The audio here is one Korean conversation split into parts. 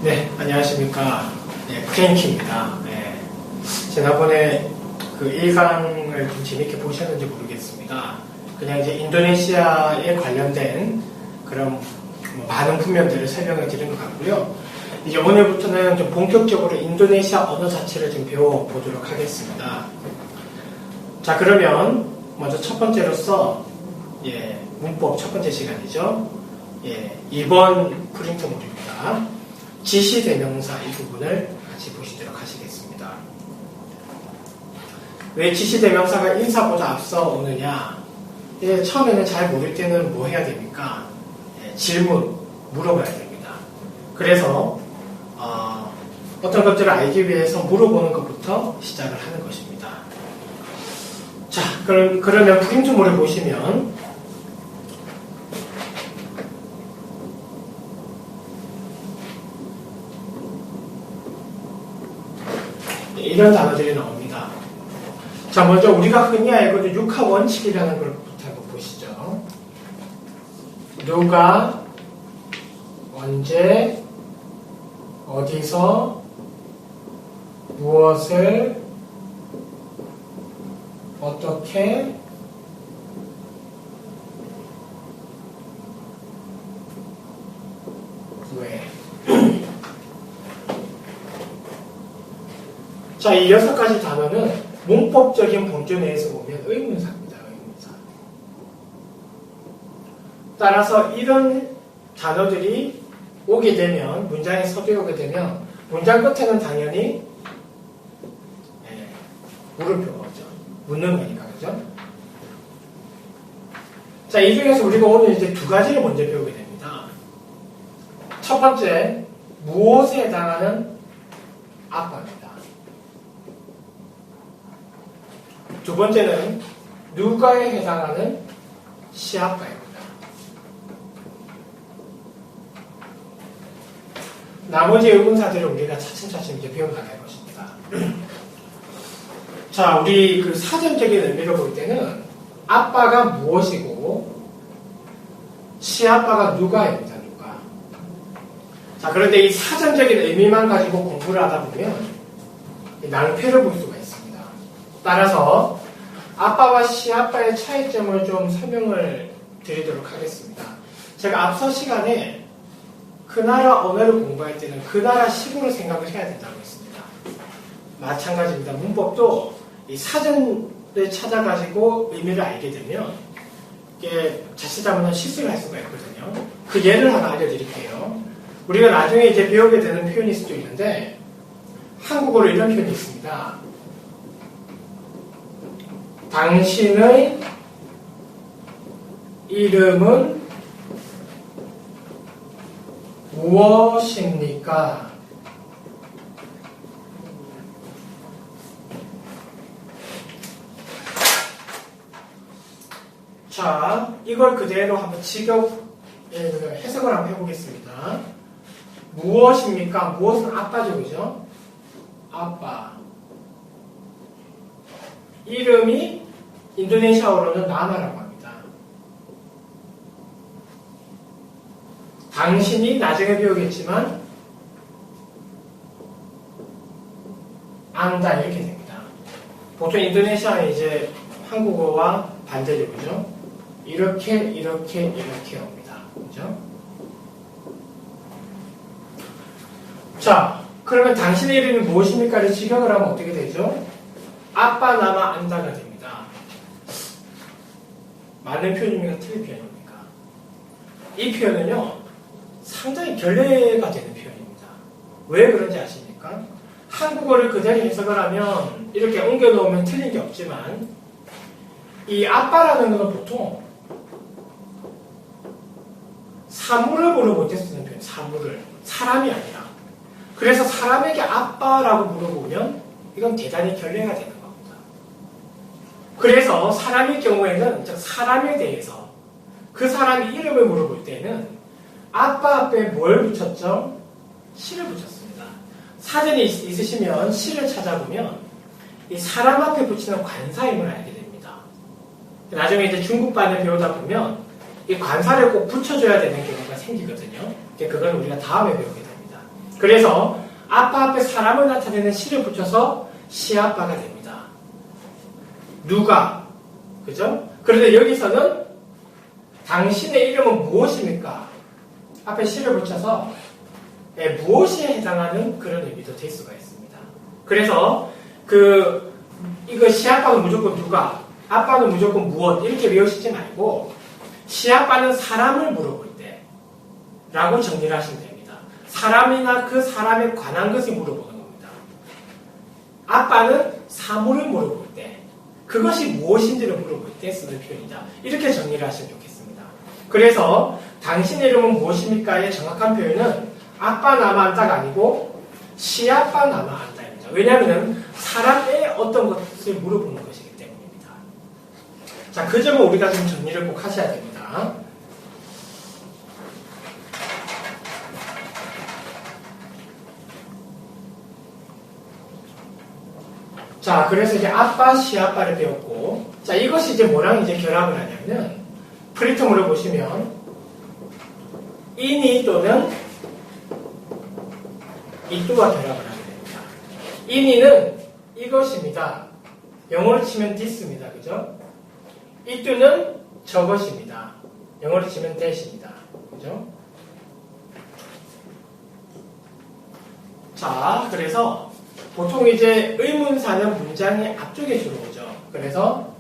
네, 안녕하십니까. 네, 프랭키입니다. 네, 지난번에 그 1강을 좀 재밌게 보셨는지 모르겠습니다. 그냥 이제 인도네시아에 관련된 그런 많은 분면들을 설명을 드린 것 같고요. 이제 오늘부터는 좀 본격적으로 인도네시아 언어 자체를 좀 배워보도록 하겠습니다. 자, 그러면 먼저 첫 번째로서 문법 첫 번째 시간이죠. 2번 프린트물입니다. 지시대명사 이 부분을 같이 보시도록 하시겠습니다. 왜 지시대명사가 인사보다 앞서 오느냐? 처음에는 잘 모를 때는 뭐 해야 됩니까? 질문, 물어봐야 됩니다. 그래서 어떤 것들을 알기 위해서 물어보는 것부터 시작을 하는 것입니다. 자, 그러면 프린트물을 보시면 이런 단어들이 나옵니다. 자, 먼저 우리가 흔히 알고 있는 육하 원칙이라는 것부터 한번 보시죠. 누가, 언제, 어디서, 무엇을, 어떻게, 왜. 자, 이 6가지 단어는 문법적인 본조 내에서 보면 의문사입니다. 의문사. 따라서 이런 단어들이 오게 되면, 문장에 서두에 오게 되면 문장 끝에는 당연히 물음표가 오죠. 묻는 거니까, 그죠? 자, 이 중에서 우리가 오늘 이제 2가지를 먼저 배우게 됩니다. 첫 번째, 무엇에 해당하는 아빠입니다. 두 번째는 누가에 해당하는 시아빠입니다. 나머지 의문사들을 우리가 차츰차츰 이제 배워나갈 것입니다. 자, 우리 그 사전적인 의미를 볼 때는 아빠가 무엇이고 시아빠가 누가입니다. 누가. 자, 그런데 이 사전적인 의미만 가지고 공부를 하다 보면 낭패를 볼 수가 있습니다. 따라서 아빠와 시아빠의 차이점을 좀 설명을 드리도록 하겠습니다. 제가 앞서 시간에 그 나라 언어를 공부할 때는 그 나라 식으로 생각을 해야 된다고 했습니다. 마찬가지입니다. 문법도 이 사전을 찾아가지고 의미를 알게 되면 이게 자칫 잘못하면 실수를 할 수가 있거든요. 그 예를 하나 알려드릴게요. 우리가 나중에 이제 배우게 되는 표현일 수도 있는데 한국어로 이런 표현이 있습니다. 당신의 이름은 무엇입니까? 자, 이걸 그대로 한번 직역 해석을 한번 해보겠습니다. 무엇입니까? 무엇은 아빠죠, 그죠? 아빠. 이름이 인도네시아어로는 나마라고 합니다. 당신이 나중에 배우겠지만 안다 이렇게 됩니다. 보통 인도네시아는 이제 한국어와 반대로 그죠? 이렇게 옵니다. 그죠? 자, 그러면 당신의 이름이 무엇입니까를 직역을 하면 어떻게 되죠? 아빠 나마 안다가 됩니다. 맞는 표현입니까? 틀린 표현입니까? 이 표현은요, 상당히 결례가 되는 표현입니다. 왜 그런지 아십니까? 한국어를 그대로 해석을 하면 이렇게 옮겨 놓으면 틀린 게 없지만 이 아빠라는 것은 보통 사물을 물어볼 때 쓰는 표현, 사물을. 사람이 아니라. 그래서 사람에게 아빠라고 물어보면 이건 대단히 결례가 되는 겁니다. 그래서 사람의 경우에는 사람에 대해서 그 사람의 이름을 물어볼 때는 아빠 앞에 뭘 붙였죠? 시를 붙였습니다. 사전에 있으시면 시를 찾아보면 이 사람 앞에 붙이는 관사임을 알게 됩니다. 나중에 이제 중국반을 배우다 보면 이 관사를 꼭 붙여줘야 되는 경우가 생기거든요. 그건 우리가 다음에 배우게 됩니다. 그래서 아빠 앞에 사람을 나타내는 시를 붙여서 시아빠가 됩니다. 누가? 그죠? 그런데 여기서는 당신의 이름은 무엇입니까? 앞에 시를 붙여서 무엇에 해당하는 그런 의미도 될 수가 있습니다. 그래서 이거 시아빠는 무조건 누가, 아빠는 무조건 무엇 이렇게 외우시지 말고 시아빠는 사람을 물어볼 때 라고 정리를 하시면 됩니다. 사람이나 그 사람에 관한 것을 물어보는 겁니다. 아빠는 사물을 물어볼 때 그것이 무엇인지를 물어볼 때 쓰는 표현이다. 이렇게 정리를 하시면 좋겠습니다. 그래서 당신의 이름은 무엇입니까의 정확한 표현은 아빠 나마 안다가 아니고 시아빠 나마 안다입니다. 왜냐하면 사람의 어떤 것을 물어보는 것이기 때문입니다. 자, 그 점은 우리가 좀 정리를 꼭 하셔야 됩니다. 자, 그래서 이제 아빠, 시아빠를 배웠고, 자, 이것이 이제 뭐랑 이제 결합을 하냐면, 프리텀으로 보시면, 인이 또는 이뚜와 결합을 하게 됩니다. 인이는 이것입니다. 영어로 치면 this입니다. 그죠? 이뚜는 저것입니다. 영어로 치면 that입니다. 그죠? 자, 그래서 보통 이제 의문사는 문장의 앞쪽에 주로 오죠. 그래서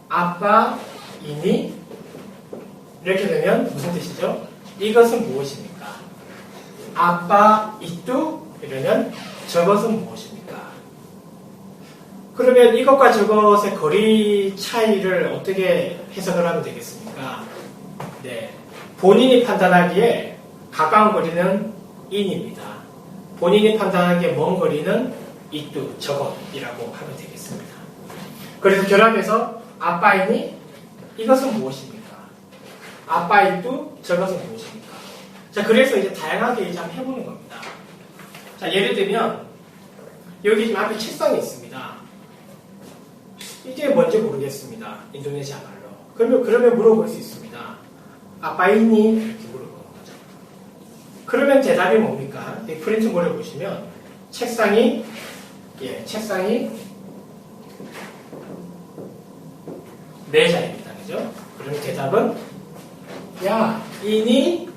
아빠, 이니 이렇게 되면 무슨 뜻이죠? 이것은 무엇입니까? 아빠, 이뚜 이러면 저것은 무엇입니까? 그러면 이것과 저것의 거리 차이를 어떻게 해석을 하면 되겠습니까? 네, 본인이 판단하기에 가까운 거리는 인입니다. 본인이 판단하기에 먼 거리는 이뚜, 저것이라고 하면 되겠습니다. 그래서 결합해서 아빠이니 이것은 무엇입니까? 아빠이뚜, 저것은 무엇입니까? 자, 그래서 이제 다양하게 이제 한번 해보는 겁니다. 자, 예를 들면 여기 지금 앞에 책상이 있습니다. 이게 뭔지 모르겠습니다. 인도네시아 말로. 그러면 물어볼 수 있습니다. 아빠이니? 이렇게 물어보는 거죠. 그러면 대답이 뭡니까? 이 프린트볼을 보시면 책상이 메자입니다. 그죠? 그러면 대답은 야, 이니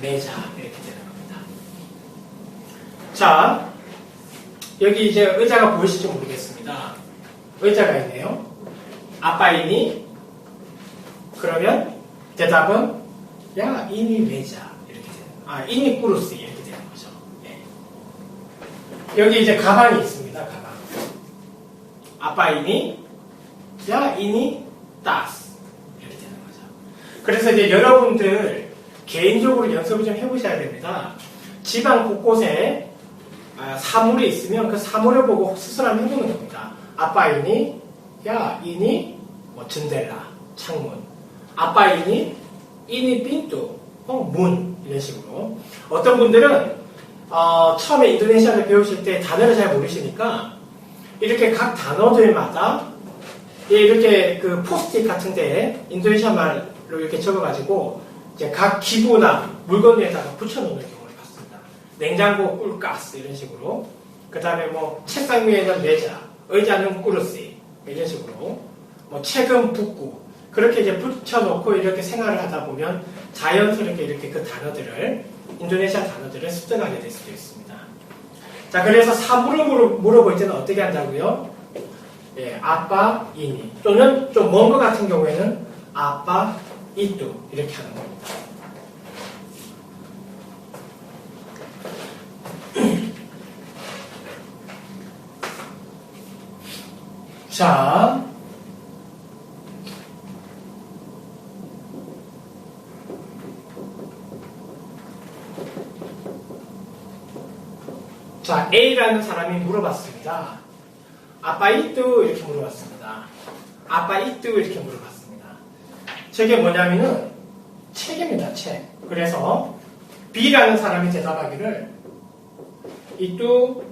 메자 이렇게 되는 겁니다. 자, 여기 이제 의자가 보이실지 모르겠습니다. 의자가 있네요. 아빠이니? 그러면 대답은 야, 이니 메자 이렇게 되는 이니 꾸루스 이렇게 되는 거죠. 예. 여기 이제 가방이 있습니다. 가방. 아빠이니? 야, 이니 따스 이렇게 되는 거죠. 그래서 이제 여러분들 개인적으로 연습을 좀 해보셔야 됩니다. 집안 곳곳에 사물이 있으면 그 사물을 보고 스스로 한번 해보는 겁니다. 아빠이니? 야, 이니? 전델라, 창문. 아빠이니? 이니 핀뚜, 문 이런 식으로. 어떤 분들은 처음에 인도네시아를 배우실 때 단어를 잘 모르시니까 이렇게 각 단어들마다 이렇게 그 포스트잇 같은데 인도네시아 말로 이렇게 적어가지고 이제 각 기구나 물건 위에다가 붙여놓는 경우를 봤습니다. 냉장고 꿀가스 이런 식으로. 그 다음에 뭐 책상 위에는 메자, 의자는 꾸르시 이런 식으로. 뭐 책은 북구. 그렇게 이제 붙여놓고 이렇게 생활을 하다 보면 자연스럽게 이렇게 그 단어들을 인도네시아 단어들을 습득하게 될 수도 있습니다. 자, 그래서 사물을 물어볼 때는 어떻게 한다고요? 예, 아빠, 이니. 또는 좀 먼 것 같은 경우에는 아빠, 이뚜. 이렇게 하는 겁니다. 자, A라는 사람이 물어봤습니다. 아빠 이뚜 이렇게 물어봤습니다. 아빠 이뚜 이렇게 물어봤습니다. 저게 뭐냐면은 책입니다. 책. 그래서 B라는 사람이 대답하기를 이뚜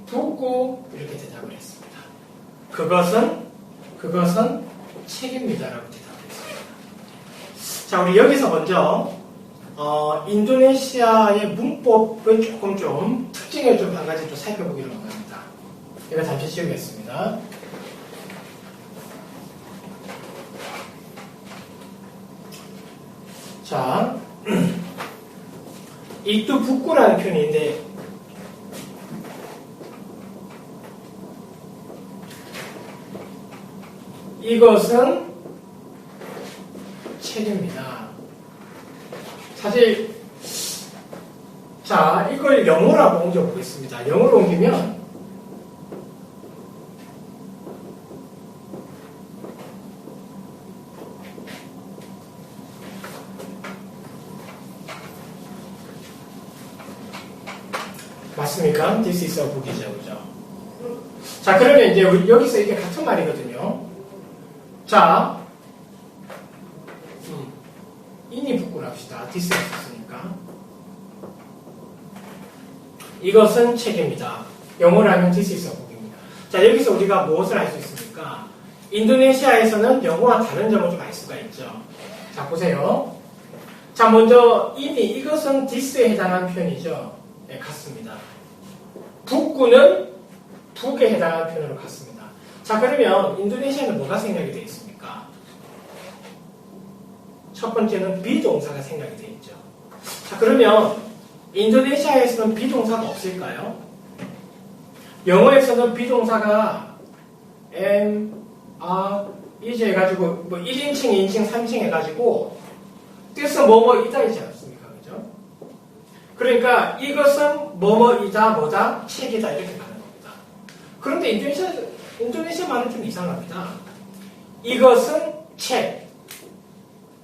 북구 이렇게 대답을 했습니다. 그것은 책입니다라고 대답했습니다. 자, 우리 여기서 먼저 인도네시아의 문법의 조금 좀 특징을 좀 한 가지 좀 살펴보기로 합니다. 이거 잠시 지우겠습니다. 자, 이뚜 북구라는 표현인데 이것은 책입니다. 사실 자, 이걸 영어로 옮겨보겠습니다. 영어로 옮기면 맞습니까? This is a book이죠, 그죠? 자, 그러면 이제 우리 여기서 이게 같은 말이거든요. 자, 인이 북구를 합시다. This 있으니까. 이것은 책입니다. 영어로 하면 This is a book입니다. 자, 여기서 우리가 무엇을 알 수 있습니까? 인도네시아에서는 영어와 다른 점을 좀 알 수가 있죠. 자, 보세요. 자, 먼저 인이 이것은 this에 해당하는 표현이죠. 네, 같습니다. 북구는 북에 해당하는 표현으로 같습니다. 자, 그러면 인도네시아는 뭐가 생략이 되어 있습니까? 첫 번째는 비동사가 생략이 되어 있죠. 자, 그러면 인도네시아에서는 비동사가 없을까요? 영어에서는 비동사가 am, are, is 해가지고 뭐 1인칭, 2인칭, 3인칭 해가지고 뜻은 뭐뭐이다 이지 않습니까? 그죠? 그러니까 이것은 뭐뭐이다, 뭐다, 책이다 이렇게 가는 겁니다. 그런데 인도네시아 말은 좀 이상합니다. 이것은 책,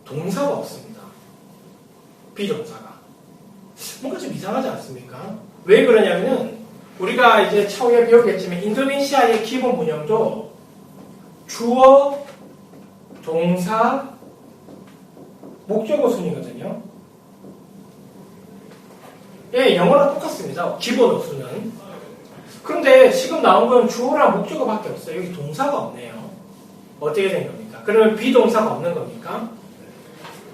동사가 없습니다. 비동사가. 뭔가 좀 이상하지 않습니까? 왜 그러냐면은 우리가 이제 차후에 배우겠지만 인도네시아의 기본 문형도 주어, 동사, 목적어 순이거든요. 예, 영어랑 똑같습니다. 기본 어순은. 그런데 지금 나온 건 주어랑 목적어밖에 없어요. 여기 동사가 없네요. 어떻게 된 겁니까? 그러면 비동사가 없는 겁니까?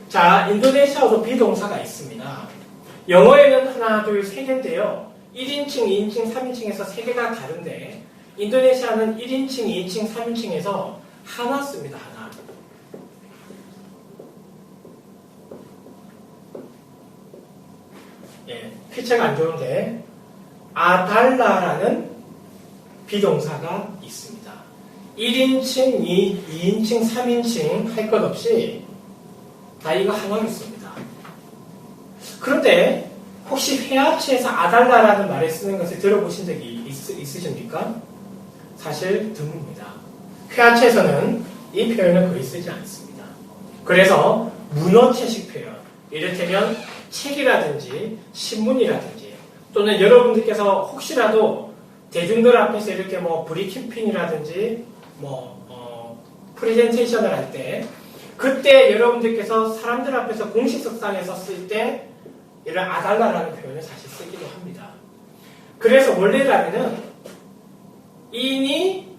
자, 인도네시아도 비동사가 있습니다. 영어에는 하나, 둘, 세 개인데요. 1인칭, 2인칭, 3인칭에서 세 개가 다른데 인도네시아는 1인칭, 2인칭, 3인칭에서 하나 씁니다. 하나. 예, 피체가 안 좋은데 아달라라는 비동사가 있습니다. 1인칭, 2인칭, 3인칭 할 것 없이 다 이거 하나로 씁니다. 그런데 혹시 회화체에서 아달라라는 말을 쓰는 것을 들어보신 적이 있으십니까? 사실 드뭅니다. 회화체에서는 이 표현을 거의 쓰지 않습니다. 그래서 문어체식 표현, 이를테면 책이라든지 신문이라든지 또는 여러분들께서 혹시라도 대중들 앞에서 이렇게 뭐 브리핑이라든지 프레젠테이션을 할 때 그때 여러분들께서 사람들 앞에서 공식석상에서 쓸 때 이런 아달라라는 표현을 사실 쓰기도 합니다. 그래서 원래라면은 인이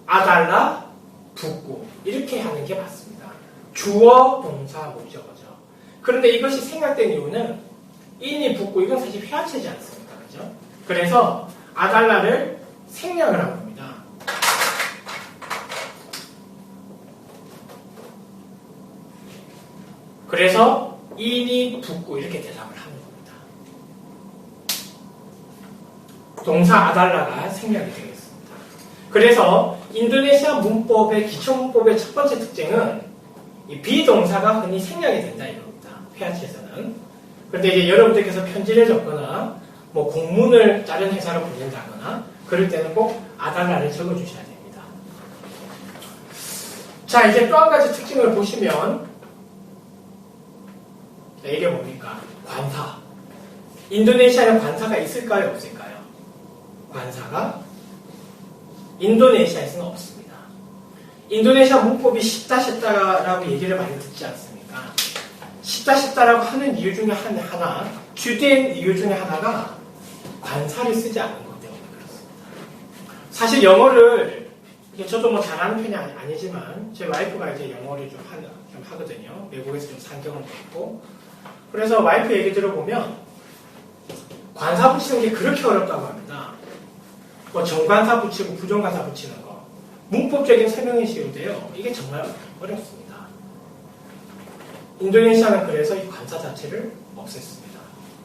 아달라 북구 이렇게 하는 게 맞습니다. 주어, 동사, 목적어죠. 그런데 이것이 생략된 이유는 인이 북구 이건 사실 회화체지 않습니까? 그죠? 그래서 아달라를 생략을 한 겁니다. 그래서 인이 북구 이렇게 대답을 하는 겁니다. 동사 아달라가 생략이 되겠습니다. 그래서 인도네시아 문법의 기초 문법의 첫 번째 특징은 이 비동사가 흔히 생략이 된다 이겁니다. 회화체에서는. 그런데 이제 여러분들께서 편지를 적거나 뭐 공문을 다른 회사로 보낸다거나 그럴 때는 꼭 아달라를 적어주셔야 됩니다. 자, 이제 또 한 가지 특징을 보시면 이게 뭡니까? 관사. 인도네시아에 관사가 있을까요? 없을까요? 관사가 인도네시아에서는 없습니다. 인도네시아 문법이 쉽다라고 얘기를 많이 듣지 않습니까? 쉽다라고 하는 이유 중에 하나, 주된 이유 중에 하나가 관사를 쓰지 않는 것 때문에 그렇습니다. 사실 영어를 저도 뭐 잘하는 편이 아니지만 제 와이프가 이제 영어를 좀 좀 하거든요. 외국에서 좀 산 경험도 있고. 그래서 와이프 얘기 들어보면 관사 붙이는 게 그렇게 어렵다고 합니다. 뭐 정관사 붙이고 부정관사 붙이는 거. 문법적인 설명이 쉬운데요. 이게 정말 어렵습니다. 인도네시아는 그래서 이 관사 자체를 없앴습니다.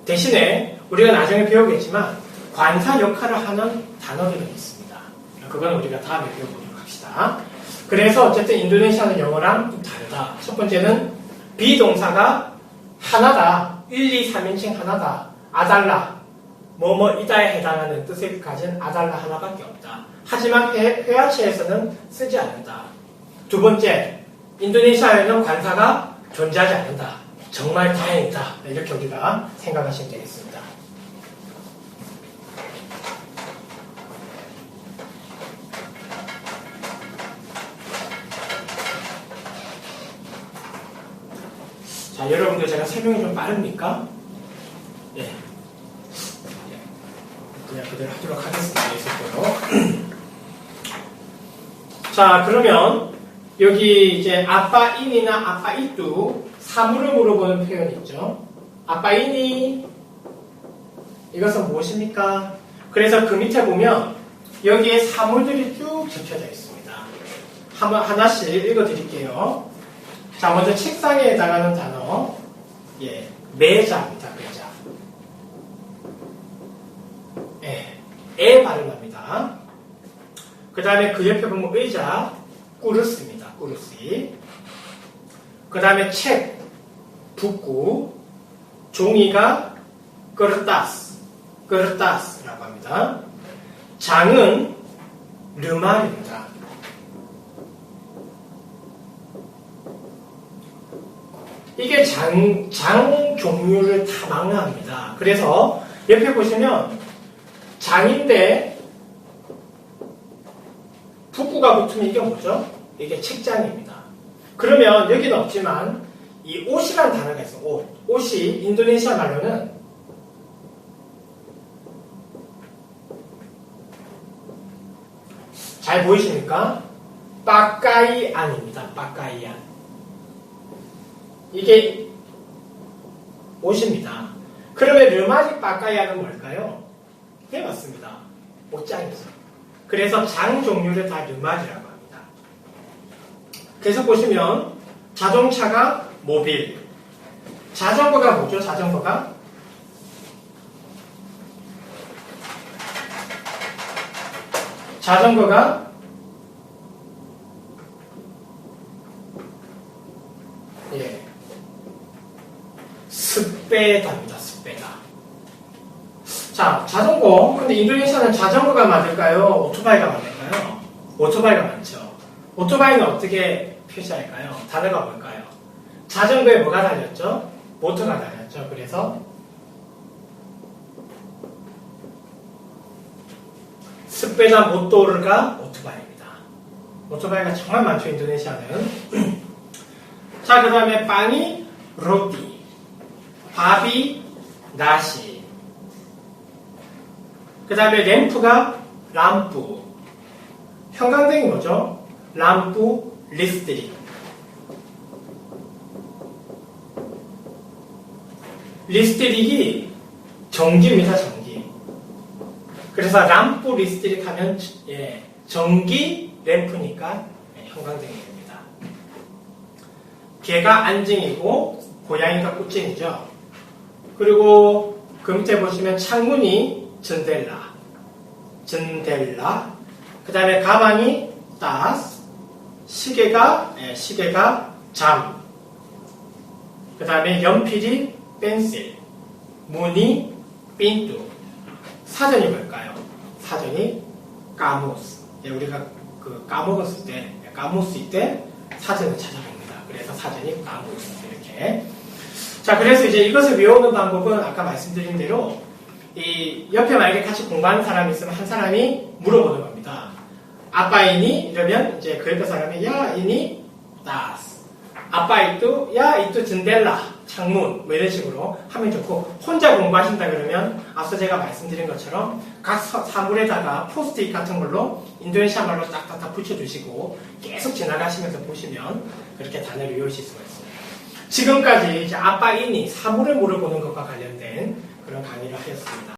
대신에 우리가 나중에 배우겠지만 관사 역할을 하는 단어들은 있습니다. 그건 우리가 다음에 배워보도록 합시다. 그래서 어쨌든 인도네시아는 영어랑 좀 다르다. 첫 번째는 비동사가 하나다. 1, 2, 3인칭 하나다. 아달라. 뭐뭐이다에 해당하는 뜻을 가진 아달라 하나밖에 없다. 하지만 회화체에서는 쓰지 않는다. 두 번째, 인도네시아에는 관사가 존재하지 않는다. 정말 다행이다. 이렇게 우리가 생각하시면 되겠습니다. 자, 여러분들 제가 설명이 좀 빠릅니까? 예. 그냥 그대로 하도록 하겠습니다. 있을 거요. 자, 그러면 여기 이제 아빠인이나 아빠이뚜 사물을 물어보는 표현이 있죠. 아빠인이 이것은 무엇입니까? 그래서 그 밑에 보면 여기에 사물들이 쭉 적혀져 있습니다. 한번 하나씩 읽어드릴게요. 자, 먼저 책상에 해당하는 단어, 예, 매자입니다. 매자. 에 발음합니다. 그 다음에 그 옆에 보면 의자, 꾸르스입니다. 꾸르시. 그 다음에 책, 북구, 종이가 끄르타스라고 합니다. 장은 르말입니다. 이게 장 종류를 다 망라합니다. 그래서 옆에 보시면 장인데 북구가 붙으면 이게 뭐죠? 이게 책장입니다. 그러면 여기는 없지만 이 옷이라는 단어가 있어요. 옷. 옷이 인도네시아 말로는 잘 보이십니까? 빠까이안입니다. 빠까이안. 이게 옷입니다. 그러면 르마리 빠까이안은 뭘까요? 네, 맞습니다. 옷장이죠. 그래서 장 종류를 다 르마리라고 합니다. 계속 보시면 자동차가 모빌. 자전거가 뭐죠? 자전거가? 예, 스페다입니다. 스페다. 자, 자전거. 근데 인도네시아는 자전거가 맞을까요? 오토바이가 맞을까요? 오토바이가 맞죠. 오토바이는 어떻게 표시할까요? 단어가 뭘까요? 자전거에 뭐가 달렸죠? 모터가 달렸죠. 그래서 스페다 모토르가 오토바이입니다. 오토바이가 정말 많죠. 인도네시아는. 자, 그 다음에 빵이 로티, 밥이 나시, 그 다음에 램프가 람프, 형광등이 뭐죠? 람프 리스트릭. 리스트릭이 전기입니다. 전기. 그래서 람프 리스트릭 하면 예, 전기 램프니까 예, 형광등이 됩니다. 개가 안징이고 고양이가 꾸쟁이죠. 그리고 그 밑에 보시면 창문이 전델라. 그 다음에 가방이 따스, 시계가 잠, 그 다음에 연필이 펜슬, 문이 핀뚜. 사전이 뭘까요? 사전이 까무스. 예, 우리가 그 까먹었을 때, 까무스일 때 사전을 찾아봅니다. 그래서 사전이 까무스. 이렇게. 자, 그래서 이제 이것을 외우는 방법은 아까 말씀드린 대로 이 옆에 만약에 같이 공부하는 사람이 있으면 한 사람이 물어보는 겁니다. 아빠이니? 이러면 이제 그 옆에 사람이 야, 이니? 따스. 아빠이뚜? 야, 이뚜 전델라. 창문 뭐 이런 식으로 하면 좋고, 혼자 공부하신다 그러면 앞서 제가 말씀드린 것처럼 각 사물에다가 포스트잇 같은 걸로 인도네시아 말로 딱딱딱 붙여주시고 계속 지나가시면서 보시면 그렇게 단어를 외우실 수가 있습니다. 지금까지 이제 아빠 인이 사물을 물어보는 것과 관련된 그런 강의를 하였습니다.